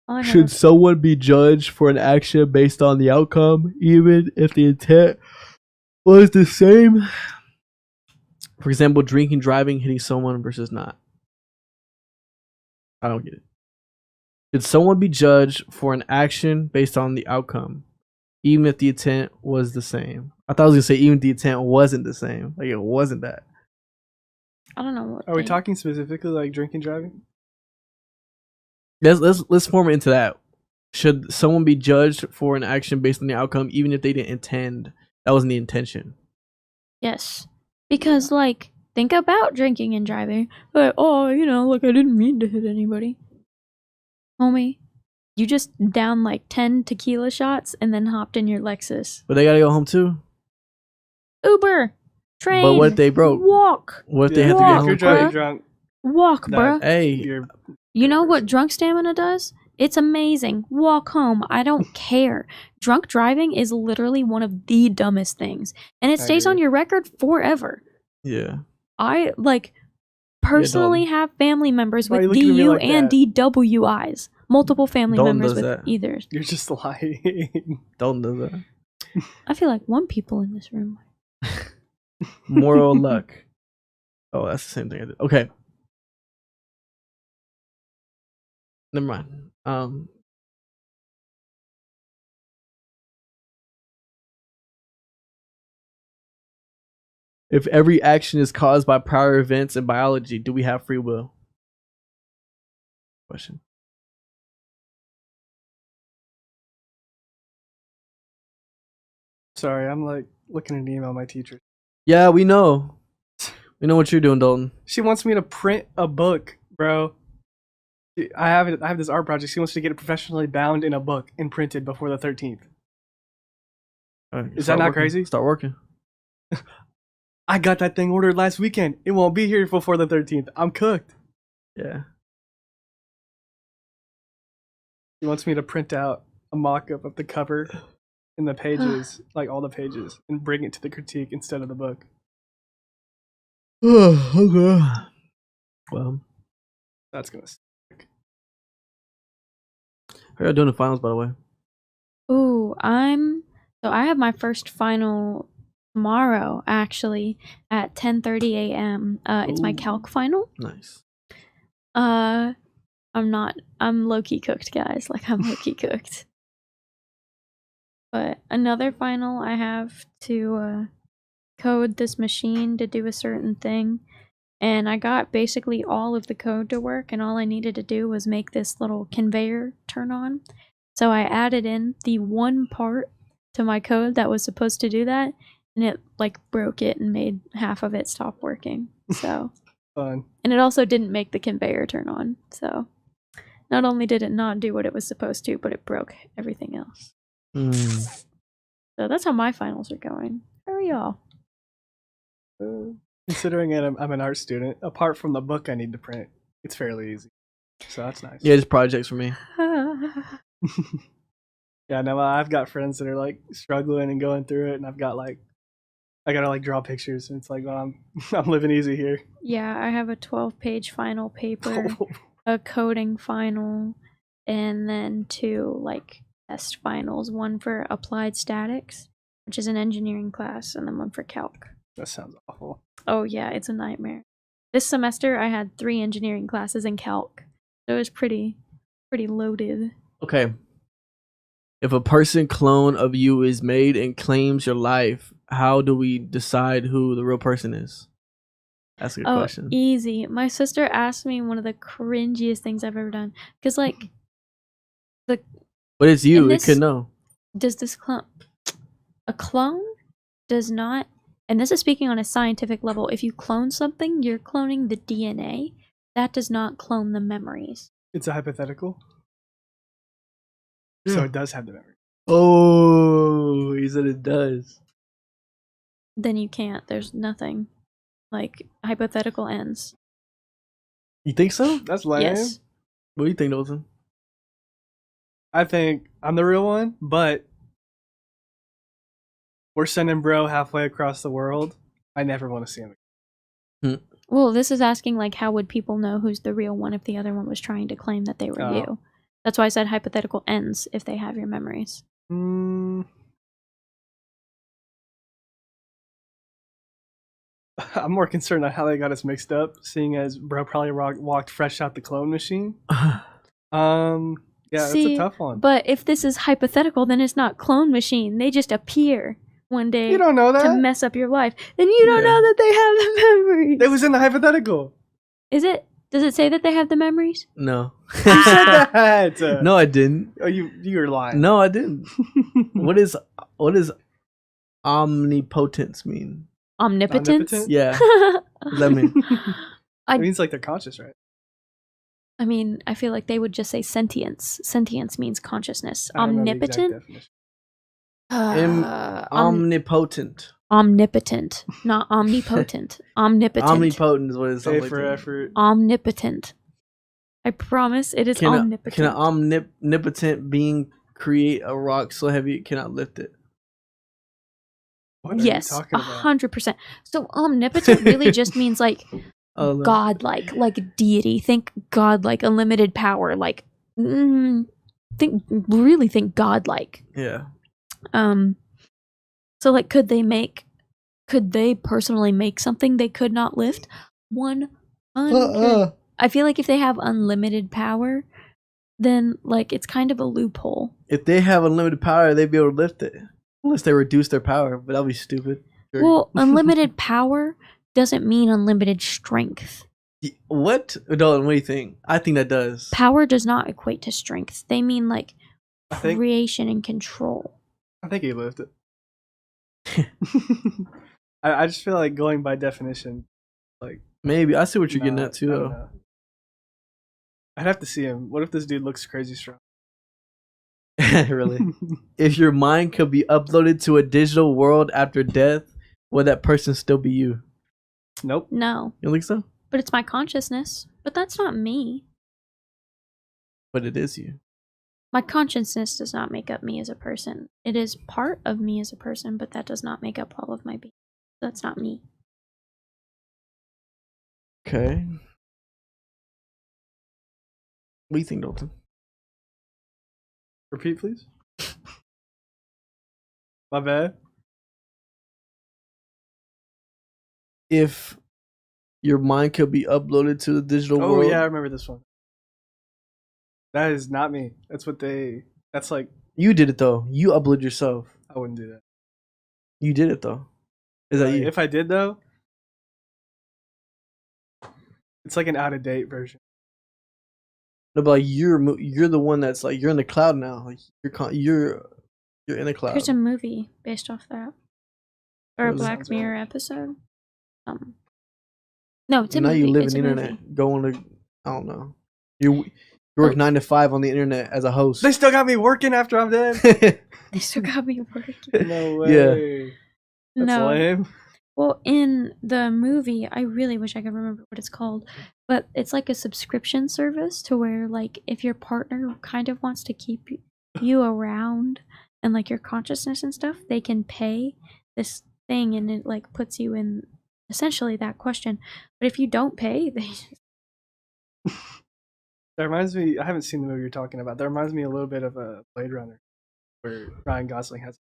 all I heard Should was- someone be judged for an action based on the outcome, even if the intent was the same? For example, drinking, driving, hitting someone versus not. I don't get it. Should someone be judged for an action based on the outcome, even if the intent was the same? I thought I was gonna say even if the intent wasn't the same. Like it wasn't that. I don't know what. Are we they- talking specifically like drinking, driving? Let's form it into that. Should someone be judged for an action based on the outcome, even if they didn't intend? That wasn't the intention. Yes. Because, like, think about drinking and driving. Like, oh, like, I didn't mean to hit anybody. Homie, you just downed like 10 tequila shots and then hopped in your Lexus. But they gotta go home too. Uber, train. But what if they broke? Walk. What if they Yeah, have to walk, get if home you're driving quick? drunk, Walk, that- bruh. Hey, you're You know what drunk stamina does? It's amazing. Walk home. I don't care. Drunk driving is literally one of the dumbest things. And it I stays on agree. your record forever. yeah. I, like, personally Dalton. have family members Why are with you looking at me DU like and that? DWIs. Multiple family Dalton members does with that. either. you're just lying. Dalton does that. I feel like one people in this room. Moral luck. Oh, that's the same thing I did. Okay. Never mind. If every action is caused by prior events in biology, do we have free will? Question. Sorry, I'm like looking at an email my teacher. Yeah, we know. We know what you're doing, Dalton. She wants me to print a book, bro. I have this art project. She wants to get it professionally bound in a book and printed before the 13th. Alright, Is start that not working. crazy? Start working. I got that thing ordered last weekend. It won't be here before the 13th. I'm cooked. Yeah. She wants me to print out a mock-up of the cover and the pages, like all the pages, and bring it to the critique instead of the book. Okay. Well, That's gonna suck. how are you doing the finals, by the way? Ooh, so I have my first final tomorrow, actually, at 10:30 a.m. It's my Ooh. calc final. Nice. I'm low-key cooked, guys. Like, I'm low-key cooked. But another final, I have to code this machine to do a certain thing. And I got basically all of the code to work, and all I needed to do was make this little conveyor turn on. So I added in the one part to my code that was supposed to do that, and it like broke it and made half of it stop working. So, Fun. and it also didn't make the conveyor turn on. So, not only did it not do what it was supposed to, but it broke everything else. So that's how my finals are going. How are y'all? Considering I'm an art student, apart from the book I need to print, it's fairly easy. So that's nice. Yeah, just projects for me. Yeah, no, I've got friends that are like struggling and going through it, and I gotta like draw pictures, and it's like, well, I'm living easy here. Yeah, I have a 12-page final paper, a coding final, and then 2 like test finals, one for applied statics, which is an engineering class, and then one for calc. That sounds awful. Oh yeah, it's a nightmare. This semester I had 3 engineering classes in calc. So it was pretty loaded. Okay. If a person clone of you is made and claims your life, how do we decide who the real person is? That's a good question. Easy. My sister asked me one of the cringiest things I've ever done. Because, like, But it's you. in It this- could know. does this clone... A clone? does not, and this is speaking on a scientific level, if you clone something, you're cloning the DNA. That does not clone the memories. It's a hypothetical. Yeah. So it does have the memory. Oh, he said it does. Then you can't. There's nothing. Like, hypothetical ends. You think so? That's lame. Yes. What do you think, Dalton? I think I'm the real one, but we're sending bro halfway across the world. I never want to see him. Well, this is asking, like, how would people know who's the real one if the other one was trying to claim that they were you? That's why I said hypothetical ends if they have your memories. I'm more concerned on how they got us mixed up, seeing as bro probably walked fresh out the clone machine. Yeah, See, it's a tough one. But if this is hypothetical, then it's not clone machine. They just appear one day You don't know to that. mess up your life. Then you don't know that they have the memories. It was in the hypothetical. Is it? Does it say that they have the memories? No. You said that. No, I didn't. Oh, you're lying. No, I didn't. What is omnipotence mean? Omnipotence? Omnipotent? Yeah. What does that mean? It means like they're conscious, right? I mean, I feel like they would just say sentience. Sentience means consciousness. I don't know the exact Omnipotent? definition. Omnipotent. Omnipotent, not omnipotent. Omnipotent. Omnipotent is what it A sounds like. for to me. effort. Omnipotent. I promise it is omnipotent. Can an omnipotent being create a rock so heavy it cannot lift it? What Yes, are you talking about? 100%. So omnipotent really just means like Oh, no. godlike, like deity. Think godlike, unlimited power. Like, think godlike. Yeah. So like, could they personally make something they could not lift? 100. I feel like if they have unlimited power, then like it's kind of a loophole. If they have unlimited power, they'd be able to lift it. Unless they reduce their power, but that'd be stupid. Sure. Well, unlimited power doesn't mean unlimited strength. What? Dalton, what do you think? I think that does. Power does not equate to strength. They mean like I think creation and control. he lived it. I just feel like going by definition, like Maybe. I see what you're getting no, at too, I don't though. know. I'd have to see him. What if this dude looks crazy strong? Really? If your mind could be uploaded to a digital world after death, would that person still be you? Nope. No, You don't think so? but it's my consciousness. But that's not me. But it is you. My consciousness does not make up me as a person. It is part of me as a person, but that does not make up all of my being. That's not me. Okay. What do you think, Dalton? Repeat, please. My bad. If your mind could be uploaded to the digital Oh world. yeah, I remember this one. That is not me. That's what they. That's like You did it though. You uploaded yourself. I wouldn't do that. You did it though. Is that you? If I did though, it's like an out of date version. No, but like you're the one that's like you're in the cloud now. Like you're in the cloud. There's a movie based off that, or a What is it? Black Mirror episode. No, it's a Now movie. you live It's in the a internet, movie. going to I don't know. You work 9 to 5 on the internet as a host. They still got me working after I'm dead. They still got me working. No way. That's No. lame. Well, in the movie, I really wish I could remember what it's called, but it's like a subscription service to where, like, if your partner kind of wants to keep you around and, like, your consciousness and stuff, they can pay this thing and it, like, puts you in essentially that question. But if you don't pay, they That reminds me. I haven't seen the movie you're talking about. That reminds me a little bit of a Blade Runner, where Ryan Gosling has,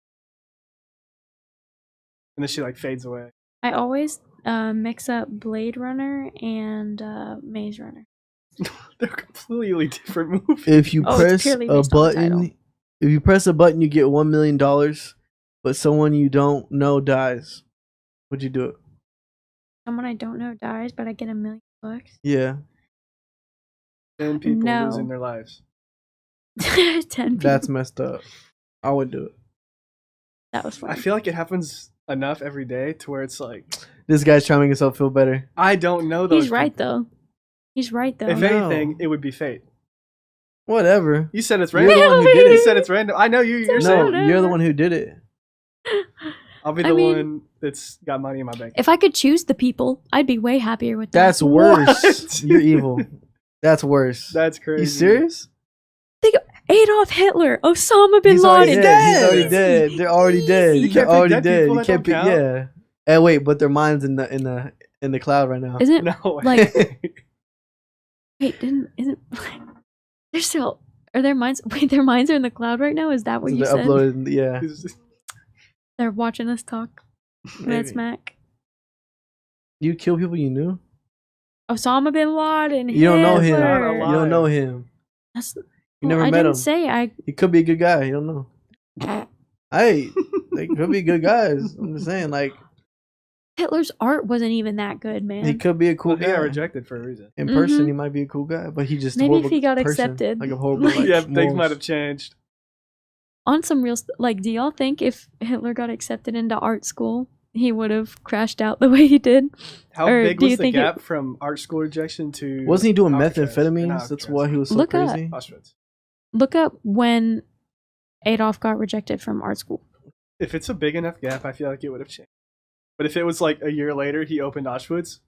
and then she like fades away. I always mix up Blade Runner and Maze Runner. They're completely different movies. If you Oh, it's press purely a based on the title. button, if you press a button, you get $1 million, but someone you don't know dies. Would you do it? Someone I don't know dies, but I get $1 million. Yeah, 10 people No. losing their lives. 10 people. that's messed up. I would do it. That was funny. I feel like it happens enough every day to where it's like This guy's trying to make himself feel better. I don't know those. He's right people. though. He's right though. If No. anything, it would be fate. Whatever. You said it's You're random. the one who did You it. said it's random. I know you're No, saying you're the one who did it. I'll be I the mean- one that's got money in my bank. If I could choose the people, I'd be way happier with that. That's worse. What? You're evil. That's worse. That's crazy. You serious? Adolf Hitler, Osama bin He's already Laden. dead. He's Dead. already dead. They're already dead. You can't They're pick already dead dead. people You that can't don't pick. count? Yeah. And wait, but their minds in the cloud right now. Isn't No way. like wait? Isn't they're still are their minds? Wait, their minds are in the cloud right now. Is that what So you they're said? uploaded. Yeah. They're watching us talk. Maybe. That's Mac. You kill people you knew. Osama bin Laden. You don't know him. Hitler. Not You don't know him. That's, You never I met didn't him. say I. He could be a good guy. You don't know. Hey, they could be good guys. I'm just saying, like, Hitler's art wasn't even that good, man. he could be a cool Well, he got guy. rejected for a reason. In person, Mhm. he might be a cool guy, but he just a Maybe if horrible he got person. accepted. Like a horrible. Like- Like, Yeah, things morals. might have changed. On some real like, do y'all think if Hitler got accepted into art school, he would have crashed out the way he did? How Or big do you was the think gap from art school rejection to? Wasn't he doing Alcatraz? Or not methamphetamines? That's Alcatraz. why he was so Look up. crazy. Auschwitz. Look up when Adolf got rejected from art school. If it's a big enough gap, I feel like it would have changed. But if it was like a year later, he opened Auschwitz.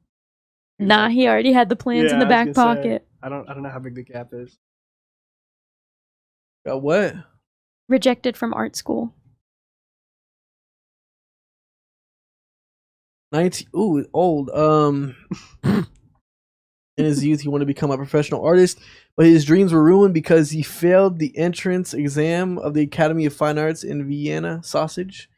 Nah, he already had the plans in the Yeah, I back was gonna say, pocket. I don't know how big the gap is. Got what? Rejected from art school. 19. Ooh, old. In his youth, he wanted to become a professional artist, but his dreams were ruined because he failed the entrance exam of the Academy of Fine Arts in Vienna. Sausage.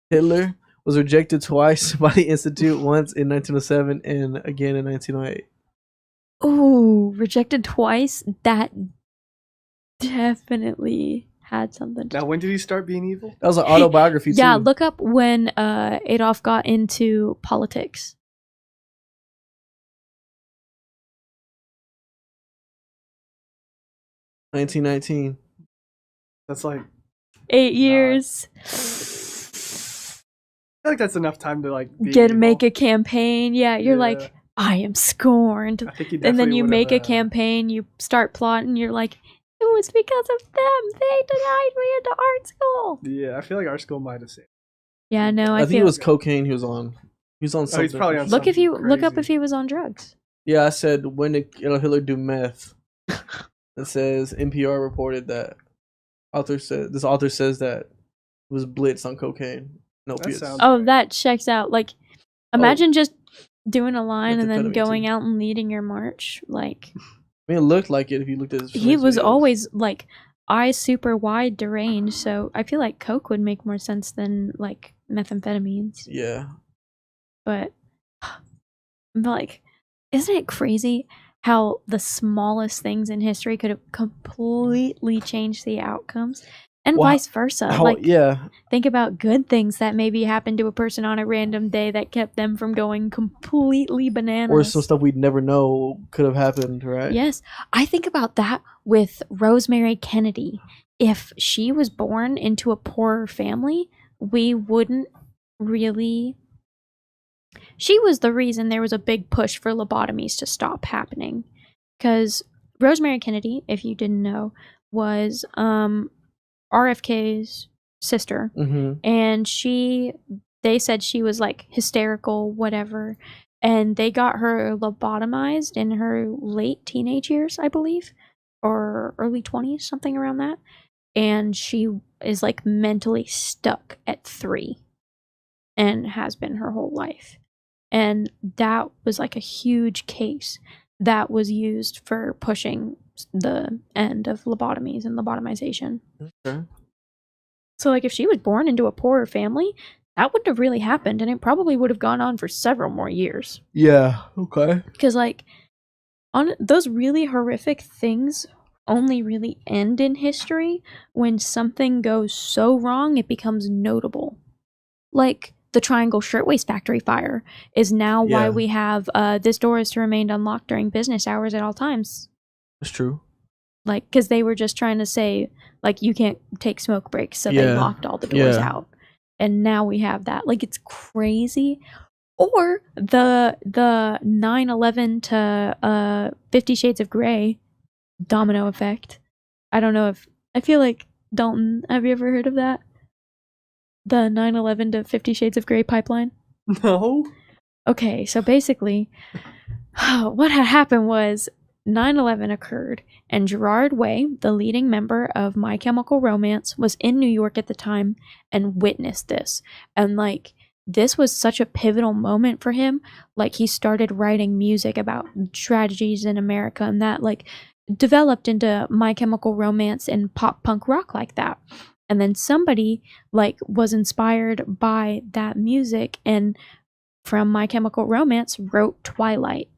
Hitler was rejected twice by the Institute, once in 1907 and again in 1908. Ooh, rejected twice. That definitely had something to Now, when did he start being evil? That was an autobiography, Yeah, too. look up when Adolf got into politics. 1919. That's like, 8 years. I feel like that's enough time to like be Get evil. make a campaign. Yeah, you're Yeah. like, I am scorned. I think he And then definitely you would've, make a campaign, you start plotting, you're like, it was because of them. They denied me into art school. Yeah, I feel like our school might have said. Yeah, no, I I think it feel was cocaine he was on. He was on Oh, something. he's probably on look if you something look up crazy. if he was on drugs. Yeah, I said, when did Hitler do meth? It says NPR reported that this author says that it was blitzed on cocaine. No That opiates. sounds- Oh, that checks out. Like, imagine just doing a line and then Methamphetamine, going too. out and leading your march. Like, I mean, it looked like it if you looked at his he first was videos. always like eyes super wide, deranged. So I feel like coke would make more sense than like methamphetamines. Yeah. But like, isn't it crazy how the smallest things in history could have completely changed the outcomes, and Well, vice versa? How, Like, yeah. think about good things that maybe happened to a person on a random day that kept them from going completely bananas. Or some stuff we'd never know could have happened, right? Yes, I think about that with Rosemary Kennedy. If she was born into a poorer family, we wouldn't really. She was the reason there was a big push for lobotomies to stop happening. Because Rosemary Kennedy, if you didn't know, was RFK's sister. Mm-hmm. And they said she was like hysterical, whatever. And they got her lobotomized in her late teenage years, I believe, or early 20s, something around that. And she is like mentally stuck at 3 and has been her whole life. And that was like a huge case that was used for pushing the end of lobotomies and lobotomization. Okay. So, like, if she was born into a poorer family, that wouldn't have really happened, and it probably would have gone on for several more years. Yeah. Okay. Because, like, on those really horrific things only really end in history when something goes so wrong it becomes notable. Like, the Triangle Shirtwaist Factory fire is now why Yeah. we have this door is to remain unlocked during business hours at all times. That's true. Like, because they were just trying to say, like, you can't take smoke breaks, so they Yeah. locked all the doors Yeah. out. and now we have that. Like, it's crazy. Or the 9/11 to 50 Shades of Grey domino effect. I don't know if I feel like Dalton, have you ever heard of that? The 9/11 to 50 Shades of Grey pipeline? No. Okay, so basically, what had happened was 9/11 occurred, and Gerard Way, the leading member of My Chemical Romance, was in New York at the time and witnessed this. And like, this was such a pivotal moment for him. Like, he started writing music about tragedies in America, and that like developed into My Chemical Romance and pop punk rock like that. And then somebody like was inspired by that music and from My Chemical Romance wrote Twilight.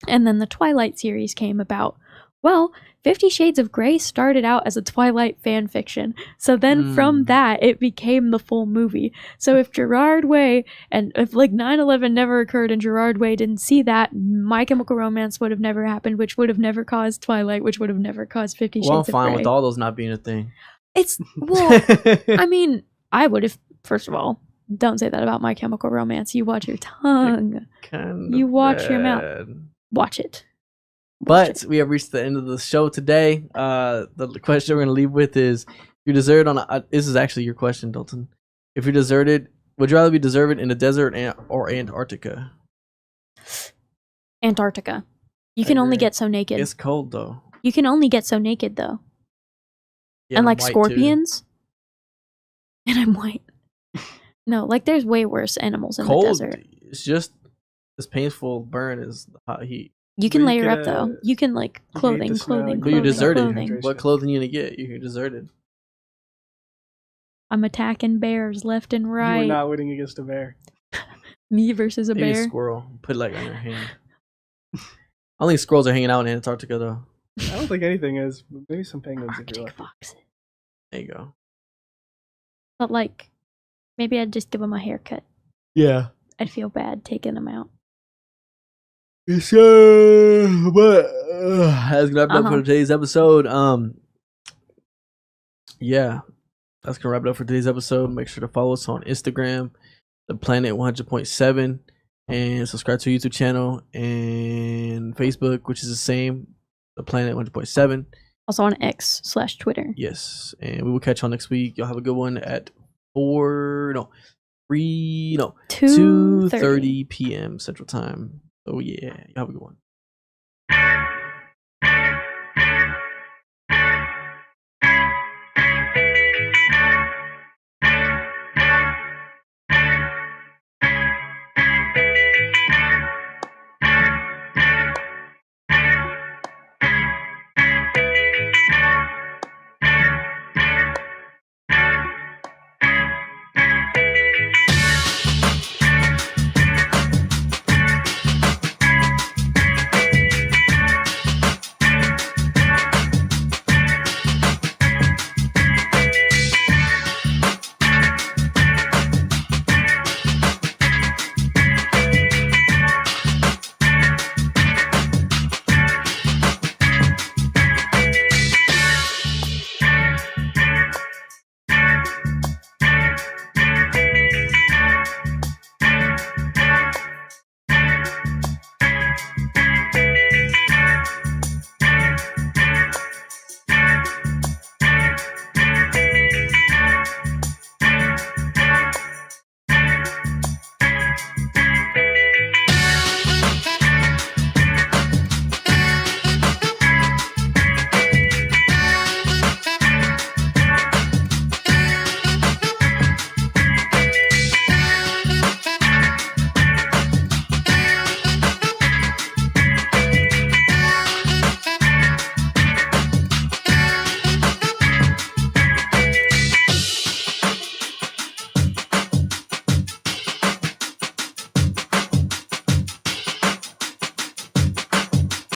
And then the Twilight series came about. Well, 50 Shades of Grey started out as a Twilight fan fiction. So then from that, it became the full movie. So if Gerard Way, and if like 9/11 never occurred and Gerard Way didn't see that, My Chemical Romance would have never happened, which would have never caused Twilight, which would have never caused 50 Shades Well, I'm of Grey. fine with all those not being a thing. It's, well, I mean, I would have, first of all, don't say that about My Chemical Romance. You watch your tongue. You watch your mouth. Watch it. But we have reached the end of the show today. The question we're going to leave with is, if you're deserted on this is actually your question, Dalton. If you're deserted, would you rather be deserted in the desert or Antarctica? Antarctica. You can only get so naked. It's cold, though. You can only get so naked, though. Yeah, and like white, scorpions. Too. And I'm white. No, like there's way worse animals in cold, the desert. It's just as painful burn as the hot heat. You can layer up though. You can like clothing. But you're deserted. Clothing. What clothing you gonna get? You're deserted. I'm attacking bears left and right. You're not winning against a bear. Me versus a Maybe bear. A squirrel. Put it like on your hand. I don't think squirrels are hanging out in Antarctica though. I don't think anything is. Maybe some penguins if you're lucky. Foxes. There you go. But like, maybe I'd just give them a haircut. Yeah. I'd feel bad taking them out. So, but that's gonna wrap it up for today's episode. Yeah, that's gonna wrap it up for today's episode. Make sure to follow us on Instagram, The Planet 100.7, and subscribe to our YouTube channel and Facebook, which is the same, The Planet 100.7. Also on X/Twitter. Yes, and we will catch you all next week. Y'all have a good one at 2:30 p.m. Central Time. Oh yeah, you have a good one.